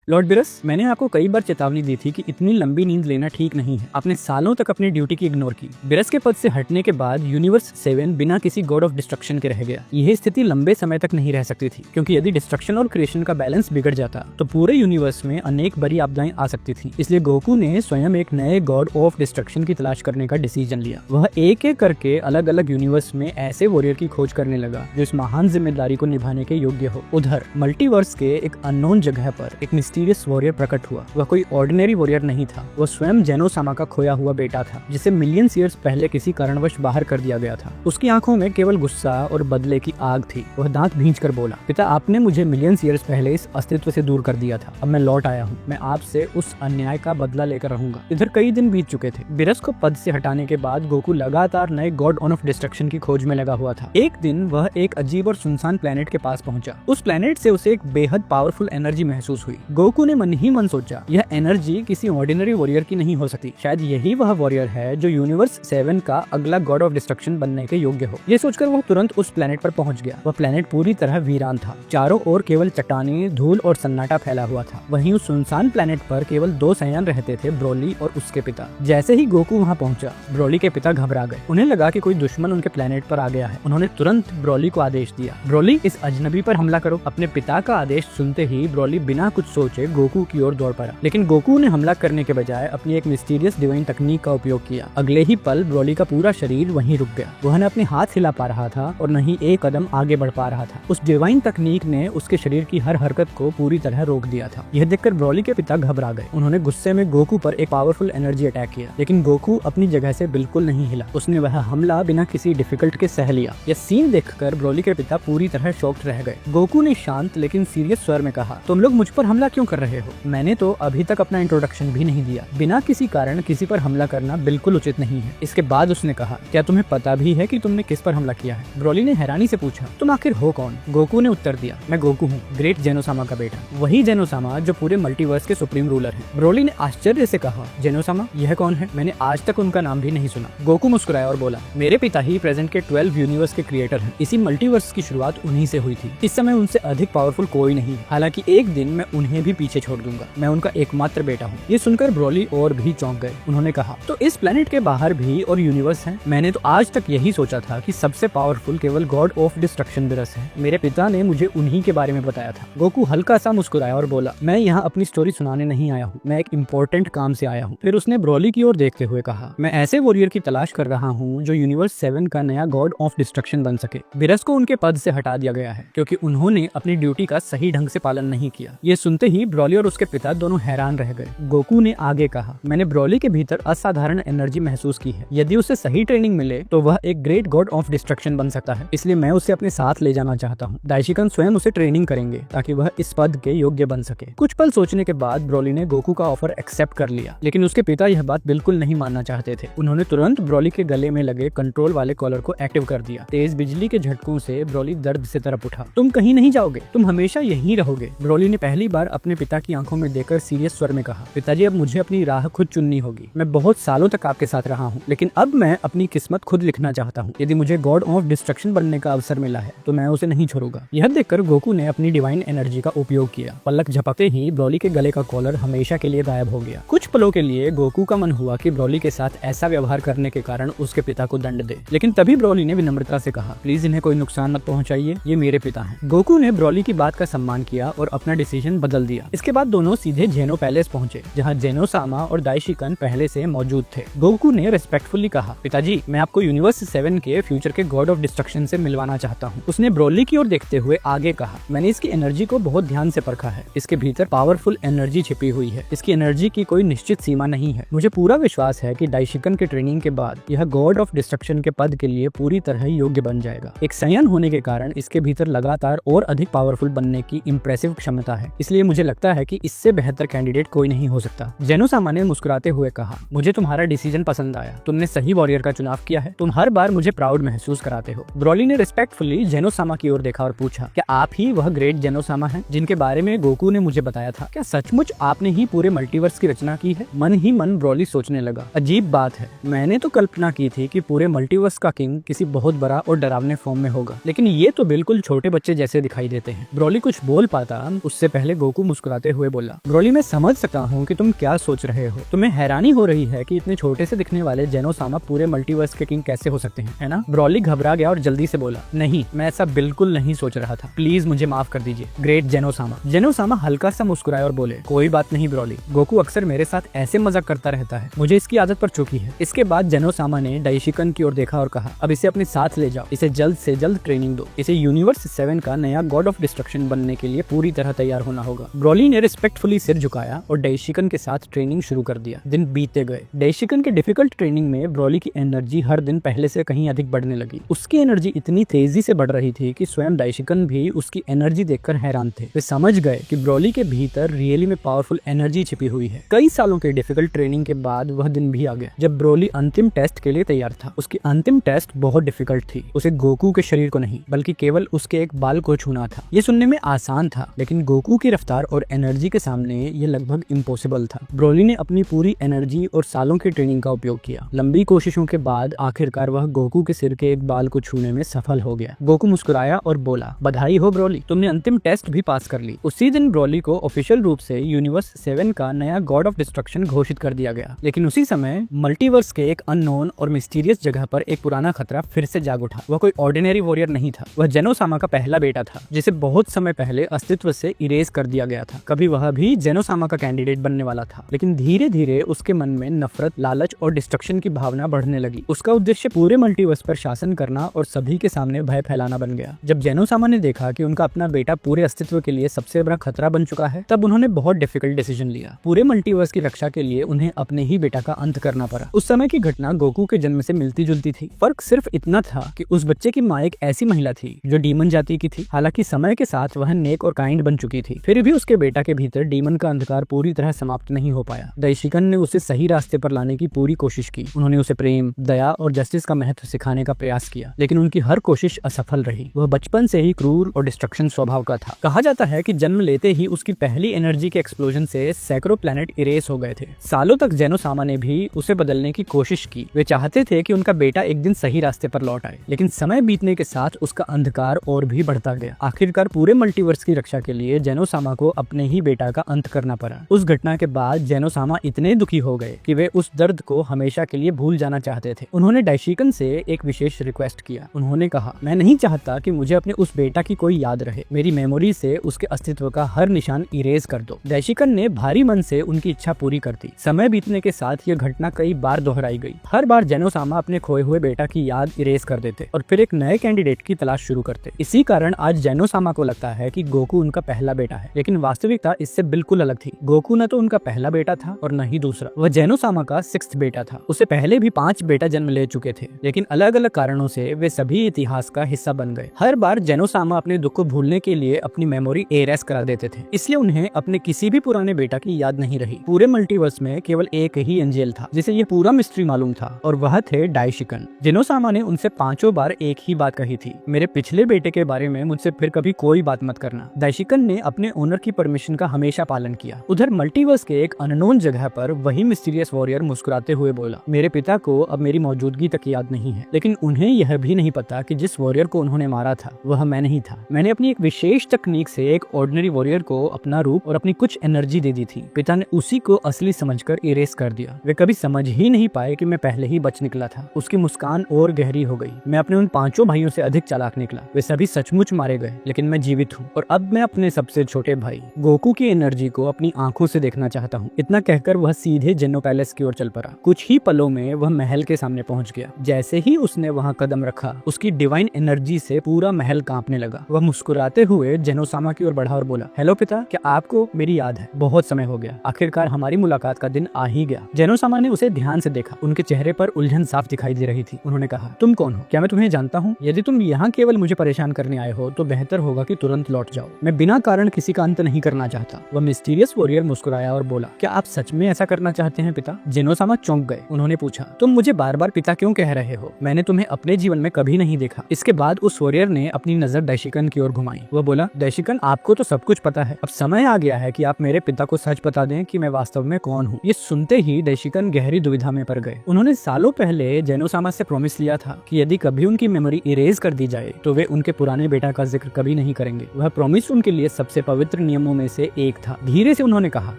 Lord बिरस, मैंने आपको कई बार चेतावनी दी थी कि इतनी लंबी नींद लेना ठीक नहीं है। आपने सालों तक अपनी ड्यूटी की इग्नोर की। बिरस के पद से हटने के बाद यूनिवर्स 7 बिना किसी गॉड ऑफ डिस्ट्रक्शन के रह गया। यह स्थिति लंबे समय तक नहीं रह सकती थी, क्योंकि यदि डिस्ट्रक्शन और क्रिएशन का बैलेंस बिगड़ जाता तो पूरे यूनिवर्स में अनेक बड़ी आपदाएं आ सकती थी। इसलिए गोकू ने स्वयं एक नए गॉड ऑफ डिस्ट्रक्शन की तलाश करने का डिसीजन लिया। वह एक एक करके अलग अलग यूनिवर्स में ऐसे वॉरियर की खोज करने लगा जो इस महान जिम्मेदारी को निभाने के योग्य हो। उधर मल्टीवर्स के एक अननोन जगह पर एक मिस्टीरियस वॉरियर प्रकट हुआ। वह कोई ऑर्डिनरी वॉरियर नहीं था। वह स्वयं जेनोसामा का खोया हुआ बेटा था, जिसे मिलियंस ईयर्स पहले किसी कारणवश बाहर कर दिया गया था। उसकी आंखों में केवल गुस्सा और बदले की आग थी। वह दांत भींचकर बोला, पिता, आपने मुझे मिलियंस ईयर्स पहले इस अस्तित्व से दूर कर दिया था। अब मैं लौट आया हूँ। मैं आपसे उस अन्याय का बदला लेकर रहूंगा। इधर कई दिन बीत चुके थे। बिरस को पद से हटाने के बाद गोकू लगातार नए गॉड ऑफ डिस्ट्रक्शन की खोज में लगा हुआ था। एक दिन वह एक अजीब और सुनसान प्लेनेट के पास पहुंचा। उस प्लेनेट से उसे एक बेहद पावरफुल एनर्जी महसूस हुई। गोकू ने मन ही मन सोचा, यह एनर्जी किसी ऑर्डिनरी वॉरियर की नहीं हो सकती। शायद यही वह वॉरियर है जो यूनिवर्स 7 का अगला गॉड ऑफ डिस्ट्रक्शन बनने के योग्य हो। ये सोचकर वह तुरंत उस प्लेनेट पर पहुंच गया। वह प्लेनेट पूरी तरह वीरान था। चारों ओर केवल चट्टानें, धूल और सन्नाटा फैला हुआ था। वहीं उस सुनसान प्लेनेट पर केवल 2 सयान रहते थे, ब्रोली और उसके पिता। जैसे ही गोकू वहां पहुंचा, ब्रोली के पिता घबरा गए। उन्हें लगा कि कोई दुश्मन उनके प्लेनेट पर आ गया है। उन्होंने तुरंत ब्रोली को आदेश दिया, ब्रोली, इस अजनबी पर हमला करो। अपने पिता का आदेश सुनते ही ब्रोली बिना कुछ सोचे गोकू की ओर दौड़ पड़ा। लेकिन गोकू ने हमला करने के बजाय अपनी एक मिस्टीरियस डिवाइन तकनीक का उपयोग किया। अगले ही पल ब्रोली का पूरा शरीर वहीं रुक गया। वह न अपने हाथ हिला पा रहा था और न ही एक कदम आगे बढ़ पा रहा था। उस डिवाइन तकनीक ने उसके शरीर की हर हरकत को पूरी तरह रोक दिया था। यह देखकर ब्रोली के पिता घबरा गए। उन्होंने गुस्से में गोकू पर एक पावरफुल एनर्जी अटैक किया, लेकिन गोकू अपनी जगह से बिल्कुल नहीं हिला। उसने वह हमला बिना किसी डिफिकल्ट के सह लिया। यह सीन देखकर ब्रोली के पिता पूरी तरह शॉक्ड रह गए। गोकू ने शांत लेकिन सीरियस स्वर में कहा, तुम लोग मुझ पर हमला क्यों कर रहे हो? मैंने तो अभी तक अपना इंट्रोडक्शन भी नहीं दिया। बिना किसी कारण किसी पर हमला करना बिल्कुल उचित नहीं है। इसके बाद उसने कहा, क्या तुम्हें पता भी है कि तुमने किस पर हमला किया है? ब्रोली ने हैरानी से पूछा, तुम आखिर हो कौन? गोकू ने उत्तर दिया, मैं गोकू हूँ, ग्रेट जेनोसामा का बेटा। वही जेनोसामा जो पूरे मल्टीवर्स के सुप्रीम रूलर हैं। ब्रोली ने आश्चर्य से कहा, जेनोसामा, यह कौन है? मैंने आज तक उनका नाम भी नहीं सुना। गोकू मुस्कुराया और बोला, मेरे पिता ही प्रेजेंट के 12 यूनिवर्स के क्रिएटर हैं। इसी मल्टीवर्स की शुरुआत उन्हीं से हुई थी। इस समय उनसे अधिक पावरफुल कोई नहीं। हालांकि एक दिन मैं उन्हें भी पीछे छोड़ दूंगा। मैं उनका एकमात्र बेटा हूँ। ये सुनकर ब्रोली और भी चौंक गए। उन्होंने कहा, तो इस प्लेनेट के बाहर भी और यूनिवर्स हैं? मैंने तो आज तक यही सोचा था कि सबसे पावरफुल केवल गॉड ऑफ डिस्ट्रक्शन बिरस है। मेरे पिता ने मुझे उन्हीं के बारे में बताया था। गोकू हल्का सा मुस्कुराया और बोला, मैं यहाँ अपनी स्टोरी सुनाने नहीं आया हूँ। मैं एक इम्पोर्टेंट काम से आया हूँ। फिर उसने ब्रोली की ओर देखते हुए कहा, मैं ऐसे वॉरियर की तलाश कर रहा हूँ जो यूनिवर्स 7 का नया गॉड ऑफ डिस्ट्रक्शन बन सके। बिरस को उनके पद से हटा दिया गया है, क्योंकि उन्होंने अपनी ड्यूटी का सही ढंग से पालन नहीं किया। ये सुनते ही ब्रोली और उसके पिता दोनों हैरान रह गए। गोकू ने आगे कहा, मैंने ब्रोली के भीतर असाधारण एनर्जी महसूस की है। यदि उसे सही ट्रेनिंग मिले तो वह एक ग्रेट गॉड ऑफ डिस्ट्रक्शन बन सकता है। इसलिए मैं उसे अपने साथ ले जाना चाहता हूँ। दाइशिकन स्वयं उसे ट्रेनिंग करेंगे ताकि वह इस पद के योग्य बन सके। कुछ पल सोचने के बाद ब्रोली ने गोकू का ऑफर एक्सेप्ट कर लिया, लेकिन उसके पिता यह बात बिल्कुल नहीं मानना चाहते थे। उन्होंने तुरंत ब्रोली के गले में लगे कंट्रोल वाले कॉलर को एक्टिव कर दिया। तेज बिजली के झटकों से ब्रोली दर्द से तरफ उठा। तुम कहीं नहीं जाओगे, तुम हमेशा यहीं रहोगे। ब्रोली ने पहली बार अपने पिता की आंखों में देखकर सीरियस स्वर में कहा, पिताजी, अब मुझे अपनी राह खुद चुननी होगी। मैं बहुत सालों तक आपके साथ रहा हूँ, लेकिन अब मैं अपनी किस्मत खुद लिखना चाहता हूँ। यदि मुझे गॉड ऑफ डिस्ट्रक्शन बनने का अवसर मिला है तो मैं उसे नहीं छोड़ूंगा। यह देखकर गोकू ने अपनी डिवाइन एनर्जी का उपयोग किया। पलक झपकते ही ब्रोली के गले का कॉलर हमेशा के लिए गायब हो गया। कुछ पलों के लिए गोकू का मन हुआ कि ब्रोली के साथ ऐसा व्यवहार करने के कारण उसके पिता को दंड दे, लेकिन तभी ब्रोली ने विनम्रता से कहा, प्लीज इन्हें कोई नुकसान मत पहुंचाइए, ये मेरे पिता हैं। गोकू ने ब्रोली की बात का सम्मान किया और अपना डिसीजन बदल दिया। इसके बाद दोनों सीधे जेनो पैलेस पहुंचे, जहां जेनोसामा और दाइशिकन पहले से मौजूद थे। गोकू ने रिस्पेक्टफुली कहा, पिताजी, मैं आपको यूनिवर्स 7 के फ्यूचर के गॉड ऑफ डिस्ट्रक्शन से मिलवाना चाहता हूँ। उसने ब्रोली की ओर देखते हुए आगे कहा, मैंने इसकी एनर्जी को बहुत ध्यान से परखा है। इसके भीतर पावरफुल एनर्जी छिपी हुई है। इसकी एनर्जी की कोई निश्चित सीमा नहीं है। मुझे पूरा विश्वास है कि दाइशिकन के ट्रेनिंग के बाद यह गॉड ऑफ डिस्ट्रक्शन के पद के लिए पूरी तरह योग्य बन जाएगा। एक सयान होने के कारण इसके भीतर लगातार और अधिक पावरफुल बनने की इम्प्रेसिव क्षमता है। इसलिए मुझे लगता है कि इससे बेहतर कैंडिडेट कोई नहीं हो सकता। जेनोसामा ने मुस्कुराते हुए कहा, मुझे तुम्हारा डिसीजन पसंद आया। तुमने सही वॉरियर का चुनाव किया है। तुम हर बार मुझे प्राउड महसूस कराते हो। ब्रोली ने रिस्पेक्टफुली जेनोसामा की ओर देखा और पूछा, क्या आप ही वह ग्रेट जेनोसामा हैं जिनके बारे में गोकू ने मुझे बताया था? क्या सचमुच आपने ही पूरे मल्टीवर्स की रचना की है? मन ही मन ब्रोली सोचने लगा, अजीब बात है, मैंने तो कल्पना की थी कि पूरे मल्टीवर्स का किंग किसी बहुत बड़ा और डरावने फॉर्म में होगा, लेकिन ये तो बिल्कुल छोटे बच्चे जैसे दिखाई देते हैं। ब्रोली कुछ बोल पाता उससे पहले गोकू मुस्कुराते हुए बोला, ब्रोली मैं समझ सकता हूँ कि तुम क्या सोच रहे हो। तुम्हें हैरानी हो रही है कि इतने छोटे से दिखने वाले जेनोसामा पूरे मल्टीवर्स के किंग कैसे हो सकते हैं, है ना? ब्रोली घबरा गया और जल्दी से बोला, नहीं, मैं ऐसा बिल्कुल नहीं सोच रहा था, प्लीज मुझे माफ कर दीजिए ग्रेट जेनोसामा। जेनोसामा हल्का सा मुस्कुराया और बोले, कोई बात नहीं ब्रोली, गोकू अक्सर मेरे साथ ऐसे मजाक करता रहता है, मुझे इसकी आदत पड़ चुकी है। इसके बाद जेनोसामा ने डाइशिकन की ओर देखा और कहा, अब इसे अपने साथ ले जाओ, इसे जल्द से जल्द ट्रेनिंग दो, इसे यूनिवर्स 7 का नया गॉड ऑफ डिस्ट्रक्शन बनने के लिए पूरी तरह तैयार होना होगा। ब्रोली ने रिस्पेक्टफुली सिर झुकाया और डाइशिकन के साथ ट्रेनिंग शुरू कर दिया। दिन बीतते गए। डाइशिकन के डिफिकल्ट ट्रेनिंग में ब्रोली की एनर्जी हर दिन पहले से कहीं अधिक बढ़ने लगी। उसकी एनर्जी इतनी तेजी से बढ़ रही थी कि स्वयं डाइशिकन भी उसकी एनर्जी देखकर हैरान थे। वे समझ गए कि ब्रोली के भीतर रियली में पावरफुल एनर्जी छिपी हुई है। कई सालों के डिफिकल्ट ट्रेनिंग के बाद वह दिन भी आ गया जब ब्रोली अंतिम टेस्ट के लिए तैयार था। उसकी अंतिम टेस्ट बहुत डिफिकल्ट थी। उसे गोकू के शरीर को नहीं बल्कि केवल उसके एक बाल को छूना था। ये सुनने में आसान था, लेकिन गोकू की रफ्तार और एनर्जी के सामने ये लगभग इम्पॉसिबल था। ब्रोली ने अपनी पूरी एनर्जी और सालों की ट्रेनिंग का उपयोग किया। लंबी कोशिशों के बाद आखिरकार वह गोकू के सिर के एक बाल को छूने में सफल हो गया। गोकू मुस्कुराया और बोला, बधाई हो ब्रोली, तुमने अंतिम टेस्ट भी पास कर ली। उसी दिन ब्रोली को ऑफिशियल रूप से यूनिवर्स 7 का नया गॉड ऑफ डिस्ट्रक्शन घोषित कर दिया गया। लेकिन उसी समय मल्टीवर्स के एक अननोन और मिस्टीरियस जगह पर एक पुराना खतरा फिर से जाग उठा। वह कोई ऑर्डिनरी वॉरियर नहीं था, वह जेनोसामा का पहला बेटा था, जिसे बहुत समय पहले अस्तित्व से इरेज कर दिया गया था। कभी वह भी जेनोसामा का कैंडिडेट बनने वाला था, लेकिन धीरे धीरे उसके मन में नफरत, लालच और डिस्ट्रक्शन की भावना बढ़ने लगी। उसका उद्देश्य पूरे मल्टीवर्स पर शासन करना और सभी के सामने भय फैलाना बन गया। जब जेनोसामा ने देखा कि उनका अपना बेटा पूरे अस्तित्व के लिए सबसे बड़ा खतरा बन चुका है, तब उन्होंने बहुत डिफिकल्ट डिसीजन लिया। पूरे मल्टीवर्स की रक्षा के लिए उन्हें अपने ही बेटा का अंत करना पड़ा। उस समय की घटना गोकू के जन्म से मिलती जुलती थी। फर्क सिर्फ इतना था कि उस बच्चे की माँ एक ऐसी महिला थी जो डीमन जाति की थी। हालांकि समय के साथ वह नेक और काइंड बन चुकी थी, फिर भी उसके बेटा के भीतर डीमन का अंधकार पूरी तरह समाप्त नहीं हो पाया। डाइशिकन ने उसे सही रास्ते पर लाने की पूरी कोशिश की। उन्होंने उसे प्रेम, दया और जस्टिस का महत्व सिखाने का प्रयास किया, लेकिन उनकी हर कोशिश असफल रही। वह बचपन से ही क्रूर और डिस्ट्रक्शन स्वभाव का था। कहा जाता है कि जन्म लेते ही उसकी पहली एनर्जी के एक्सप्लोजन से सैकड़ों प्लैनेट इरेज हो गए थे। सालों तक जेनोसामा ने भी उसे बदलने की कोशिश की। वे चाहते थे कि उनका बेटा एक दिन सही रास्ते पर लौट आए, लेकिन समय बीतने के साथ उसका अंधकार और भी बढ़ता गया। आखिरकार पूरे मल्टीवर्स की रक्षा के लिए जेनोसामा को अपने ही बेटा का अंत करना पड़ा। उस घटना के बाद जेनोसामा इतने दुखी हो गए कि वे उस दर्द को हमेशा के लिए भूल जाना चाहते थे। उन्होंने डाइशिकन से एक विशेष रिक्वेस्ट किया। उन्होंने कहा, मैं नहीं चाहता कि मुझे अपने उस बेटा की कोई याद रहे। मेरी मेमोरी से उसके अस्तित्व का हर निशान इरेज कर दो। डाइशिकन ने भारी मन से उनकी इच्छा पूरी कर दी। समय बीतने के साथ यह घटना कई बार दोहराई गई। हर बार जेनोसामा अपने खोए हुए बेटा की याद इरेज कर देते और फिर एक नए कैंडिडेट की तलाश शुरू करते। इसी कारण आज जेनोसामा को लगता है कि गोकू उनका पहला बेटा है, लेकिन वास्तविकता इससे बिल्कुल अलग थी। गोकू न तो उनका पहला बेटा था और न ही दूसरा। वह जेनोसामा का 6th बेटा था। उसे पहले भी 5 बेटा जन्म ले चुके थे, लेकिन अलग अलग कारणों से वे सभी इतिहास का हिस्सा बन गए। हर बार जेनोसामा अपने दुख को भूलने के लिए अपनी मेमोरी एरेस करा देते थे, इसलिए उन्हें अपने किसी भी पुराने बेटा की याद नहीं रही। पूरे मल्टीवर्स में केवल एक ही एंजेल था जिसे ये पूरा मिस्ट्री मालूम था, और वह थे डाइशिकन। जेनोसामा ने उनसे 5 बार एक ही बात कही थी, मेरे पिछले बेटे के बारे में मुझसे फिर कभी कोई बात मत करना। डाइशिकन ने अपने ओनर की परमिशन का हमेशा पालन किया। उधर मल्टीवर्स के एक अननोन जगह पर वही मिस्टीरियस वॉरियर मुस्कुराते हुए बोला, मेरे पिता को अब मेरी मौजूदगी तक याद नहीं है, लेकिन उन्हें यह भी नहीं पता कि जिस वॉरियर को उन्होंने मारा था वह मैं नहीं था। मैंने अपनी एक विशेष तकनीक से एक ऑर्डिनरी वॉरियर को अपना रूप और अपनी कुछ एनर्जी दे दी थी। पिता ने उसी को असली समझकर इरेज कर दिया। वे कभी समझ ही नहीं पाए कि मैं पहले ही बच निकला था। उसकी मुस्कान और गहरी हो गई। मैं अपने उन 5 भाइयों से अधिक चालाक निकला। वे सभी सचमुच मारे गए, लेकिन मैं जीवित हूँ और अब मैं अपने सबसे छोटे भाई गोकू की एनर्जी को अपनी आंखों से देखना चाहता हूँ। इतना कहकर वह सीधे जेनो पैलेस की ओर चल पड़ा। कुछ ही पलों में वह महल के सामने पहुंच गया। जैसे ही उसने वहां कदम रखा, उसकी डिवाइन एनर्जी से पूरा महल कांपने लगा। वह मुस्कुराते हुए जेनोसामा की ओर बढ़ा और बोला, हेलो पिता, क्या आपको मेरी याद है? बहुत समय हो गया, आखिरकार हमारी मुलाकात का दिन आ ही गया। जेनोसामा ने उसे ध्यान से देखा। उनके चेहरे पर उलझन साफ दिखाई दे रही थी। उन्होंने कहा, तुम कौन हो? क्या मैं तुम्हें जानता हूँ? यदि तुम यहाँ केवल मुझे परेशान करने आए हो तो बेहतर होगा कि तुरंत लौट जाओ। मैं बिना कारण किसी का अंत नहीं करना चाहता। वह मिस्टीरियस वॉरियर मुस्कुराया और बोला, क्या आप सच में ऐसा करना चाहते हैं पिता? जेनोसामा चौंक गए। उन्होंने पूछा, तुम मुझे बार बार पिता क्यों कह रहे हो? मैंने तुम्हें अपने जीवन में कभी नहीं देखा। इसके बाद उस वॉरियर ने अपनी नजर डाइशिकन की ओर घुमाई। वह बोला, डाइशिकन, आपको तो सब कुछ पता है। अब समय आ गया है कि आप मेरे पिता को सच बता दें कि मैं वास्तव में कौन हूँ। ये सुनते ही डाइशिकन गहरी दुविधा में पड़ गए। उन्होंने सालों पहले जेनोसामा से प्रॉमिस लिया था कि यदि कभी उनकी मेमोरी इरेज कर दी जाए तो वे उनके पुराने बेटा का जिक्र कभी नहीं करेंगे। वह प्रॉमिस उनके लिए सबसे पवित्र नियमों नियमों में से एक था। धीरे से उन्होंने कहा,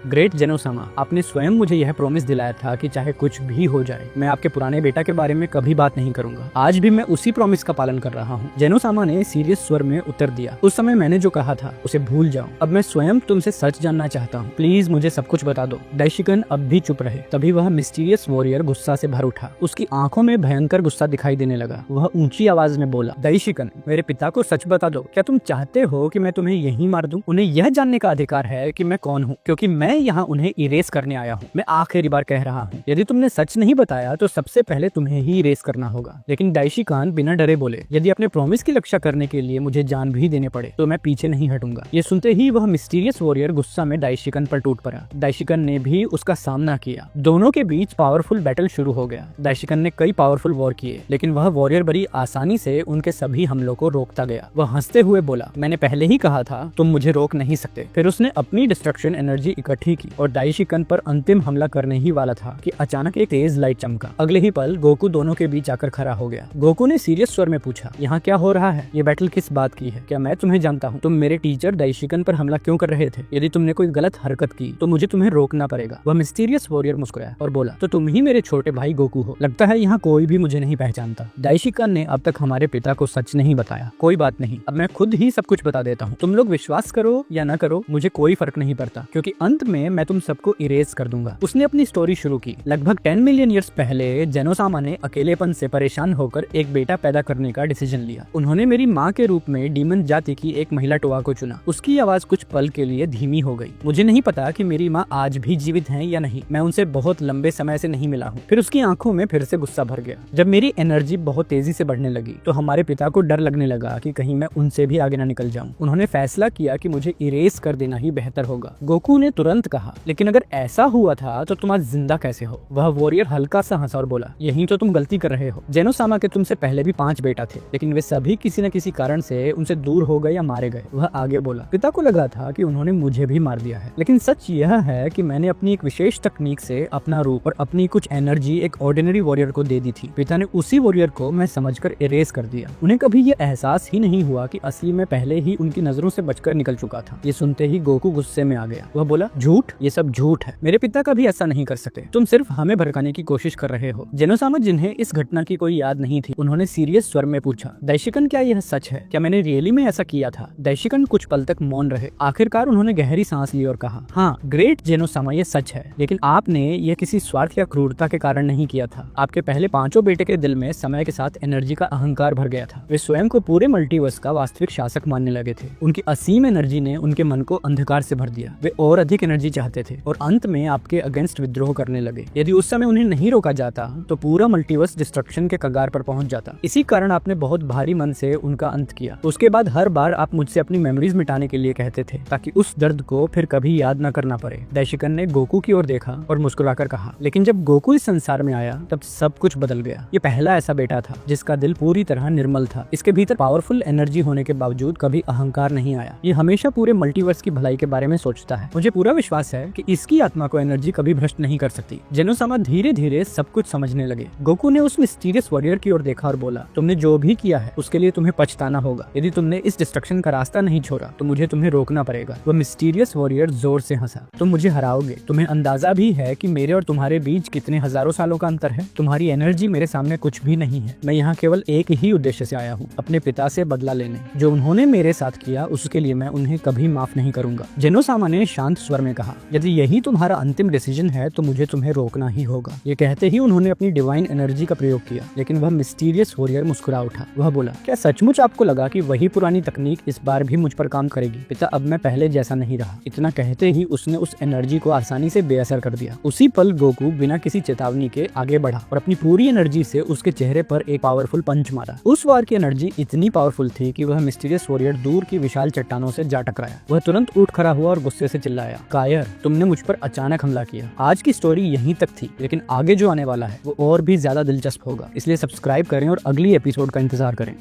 ग्रेट जेनोसामा, आपने स्वयं मुझे यह प्रॉमिस दिलाया था कि चाहे कुछ भी हो जाए मैं आपके पुराने बेटा के बारे में कभी बात नहीं करूंगा। आज भी मैं उसी प्रॉमिस का पालन कर रहा हूँ। जेनोसामा ने सीरियस स्वर में उत्तर दिया, उस समय मैंने जो कहा था उसे भूल जाओ। अब मैं स्वयं तुमसे सच जानना चाहता हूँ, प्लीज मुझे सब कुछ बता दो। दाइशिकन अब भी चुप रहे। तभी वह मिस्टीरियस वॉरियर गुस्सा से भर उठा। उसकी आंखों में भयंकर गुस्सा दिखाई देने लगा। वह ऊंची आवाज में बोला, दाइशिकन, मेरे पिता को सच बता दो। क्या तुम चाहते हो कि मैं तुम्हें यहीं मार दूं? उन्हें यह जानने का अधिकार है कि मैं कौन हूँ, क्योंकि मैं यहाँ उन्हें इरेज करने आया हूँ। मैं आखिरी बार कह रहा हूँ, यदि तुमने सच नहीं बताया तो सबसे पहले तुम्हें ही इरेज करना होगा। लेकिन दाइशिकान बिना डरे बोले, यदि अपने प्रॉमिस की रक्षा करने के लिए मुझे जान भी देने पड़े तो मैं पीछे नहीं हटूंगा। ये सुनते ही वह मिस्टीरियस वॉरियर गुस्सा में दाइशिकन पर टूट पड़ा। दाइशिकन ने भी उसका सामना किया। दोनों के बीच पावरफुल बैटल शुरू हो गया। दाइशिकन ने कई पावरफुल वॉर किए, लेकिन वह वॉरियर बड़ी आसानी से उनके सभी हमलों को रोकता गया। वह हंसते हुए बोला, मैंने पहले ही कहा था तुम मुझे रोक नहीं सकते। फिर उसने अपनी डिस्ट्रक्शन एनर्जी इकट्ठी की और दाइशिकन पर अंतिम हमला करने ही वाला था कि अचानक एक तेज लाइट चमका। अगले ही पल गोकू दोनों के बीच आकर खड़ा हो गया। गोकू ने सीरियस स्वर में पूछा, यहाँ क्या हो रहा है? ये बैटल किस बात की है? क्या मैं तुम्हें जानता हूँ? तुम मेरे टीचर दाइशिकन पर हमला क्यों कर रहे थे? यदि तुमने कोई गलत हरकत की तो मुझे तुम्हें रोकना पड़ेगा। वह मिस्टीरियस वॉरियर मुस्कुराया और बोला, तो तुम ही मेरे छोटे भाई गोकू हो। लगता है यहाँ कोई भी मुझे नहीं पहचानता। दाइशिकन ने अब तक हमारे पिता को सच नहीं बताया। कोई बात नहीं, अब मैं खुद ही सब कुछ बता देता हूँ। तुम लोग विश्वास करो या न करो, मुझे कोई फर्क नहीं पड़ता, क्योंकि अंत में मैं तुम सबको इरेज कर दूंगा। उसने अपनी स्टोरी शुरू की। लगभग 10 मिलियन ईयर्स पहले जेनोसामा ने अकेलेपन से परेशान होकर एक बेटा पैदा करने का डिसीजन लिया। उन्होंने मेरी माँ के रूप में डीमन जाति की एक महिला टोआ को चुना। उसकी आवाज कुछ पल के लिए धीमी हो गई। मुझे नहीं पता कि मेरी माँ आज भी जीवित है या नहीं। मैं उनसे बहुत लंबे समय से नहीं मिला हूँ। फिर उसकी आंखों में फिर से गुस्सा भर गया। जब मेरी एनर्जी बहुत तेजी से बढ़ने लगी तो हमारे पिता को डर लगने लगा कि कहीं मैं उनसे भी आगे ना निकल जाऊं। उन्होंने फैसला किया कि मुझे इरेज कर देना ही बेहतर होगा। गोकू ने तुरंत कहा, लेकिन अगर ऐसा हुआ था तो तुम आज जिंदा कैसे हो? वह वॉरियर हल्का सा हंसा और बोला, यही तो तुम गलती कर रहे हो। जेनोसामा के तुमसे पहले भी 5 बेटा थे, लेकिन वे सभी किसी न किसी कारण से उनसे दूर हो गए या मारे गए। वह आगे बोला, पिता को लगा था कि उन्होंने मुझे भी मार दिया है, लेकिन सच यह है कि मैंने अपनी एक विशेष तकनीक से अपना रूप और अपनी कुछ एनर्जी एक ऑर्डिनरी वॉरियर को दे दी थी। पिता ने उसी वॉरियर को मैं समझकर इरेज कर दिया। उन्हें कभी यह एहसास ही नहीं हुआ कि असली में पहले ही उनकी नजरों से बचकर निकल चुका था। ये सुनते ही गोकू गुस्से में आ गया। वह बोला, झूठ, ये सब झूठ है। मेरे पिता कभी ऐसा नहीं कर सकते। तुम सिर्फ हमें भड़काने की कोशिश कर रहे हो। जेनोसामा, जिन्हें इस घटना की कोई याद नहीं थी, उन्होंने सीरियस स्वर में पूछा, दाइशिकन, क्या यह सच है? क्या मैंने रियली में ऐसा किया था? दाइशिकन कुछ पल तक मौन रहे। आखिरकार उन्होंने गहरी सांस ली और कहा, हाँ ग्रेट जेनोसामा, ये सच है, लेकिन आपने यह किसी स्वार्थ या क्रूरता के कारण नहीं किया था। आपके पहले 5 बेटे के दिल में समय के साथ एनर्जी का अहंकार भर गया था। वे स्वयं को पूरे मल्टीवर्स का वास्तविक शासक मानने लगे थे। उनकी असीम एनर्जी ने उनके मन को अंधकार से भर दिया। वे और अधिक एनर्जी चाहते थे और अंत में आपके अगेंस्ट विद्रोह करने लगे। यदि उस समय उन्हें नहीं रोका जाता तो पूरा मल्टीवर्स डिस्ट्रक्शन के कगार पर पहुंच जाता। इसी कारण आपने बहुत भारी मन से उनका अंत किया। उसके बाद हर बार आप मुझसे अपनी मेमोरीज मिटाने के लिए कहते थे, ताकि उस दर्द को फिर कभी याद न करना पड़े। दाइशिकन ने गोकू की ओर देखा और मुस्कुराकर कहा, लेकिन जब गोकू इस संसार में आया तब सब कुछ बदल गया। ये पहला ऐसा बेटा था जिसका दिल पूरी तरह निर्मल था। इसके भीतर पावरफुल एनर्जी होने के बावजूद कभी अहंकार नहीं आया। ये हमेशा पूरे मल्टीवर्स की भलाई के बारे में सोचता है। मुझे पूरा विश्वास है कि इसकी आत्मा को एनर्जी कभी भ्रष्ट नहीं कर सकती। जेनोसामा धीरे धीरे सब कुछ समझने लगे। गोकू ने उस मिस्टीरियस वॉरियर की ओर देखा और बोला, तुमने जो भी किया है उसके लिए तुम्हें पछताना होगा। यदि तुमने इस डिस्ट्रक्शन का रास्ता नहीं छोड़ा तो मुझे तुम्हें रोकना पड़ेगा। वह मिस्टीरियस वॉरियर जोर से हंसा, तुम मुझे हराओगे। तुम्हें अंदाजा भी है कि मेरे और तुम्हारे बीच कितने हजारों सालों का अंतर है। तुम्हारी एनर्जी मेरे सामने कुछ भी नहीं है। मैं यहाँ केवल एक ही उद्देश्य से आया हूँ, अपने पिता से बदला लेने। जो उन्होंने मेरे साथ किया उसके लिए मैं उन्हें कभी माफ नहीं करूंगा। जेनोसामा ने शांत स्वर में कहा, यदि यही तुम्हारा अंतिम डिसीजन है तो मुझे तुम्हें रोकना ही होगा। ये कहते ही उन्होंने अपनी डिवाइन एनर्जी का प्रयोग किया, लेकिन वह मिस्टीरियस वॉरियर मुस्कुरा उठा। वह बोला, क्या सचमुच आपको लगा कि वही पुरानी तकनीक इस बार भी मुझ पर काम करेगी? पिता, अब मैं पहले जैसा नहीं रहा। इतना कहते ही उसने उस एनर्जी को आसानी से बेअसर कर दिया। उसी पल गोकू बिना किसी चेतावनी के आगे बढ़ा और अपनी पूरी एनर्जी से उसके चेहरे पर एक पावरफुल पंच मारा। उस वार की एनर्जी इतनी पावरफुल थी कि वह मिस्टीरियस वॉरियर दूर की विशाल चट्टानों से जा टकराया। वह तुरंत उठ खड़ा हुआ और गुस्से से चिल्लाया, कायर, तुमने मुझ पर अचानक हमला किया। आज की स्टोरी यहीं तक थी, लेकिन आगे जो आने वाला है वो और भी ज्यादा दिलचस्प होगा। इसलिए सब्सक्राइब करें और अगली एपिसोड का इंतजार करें।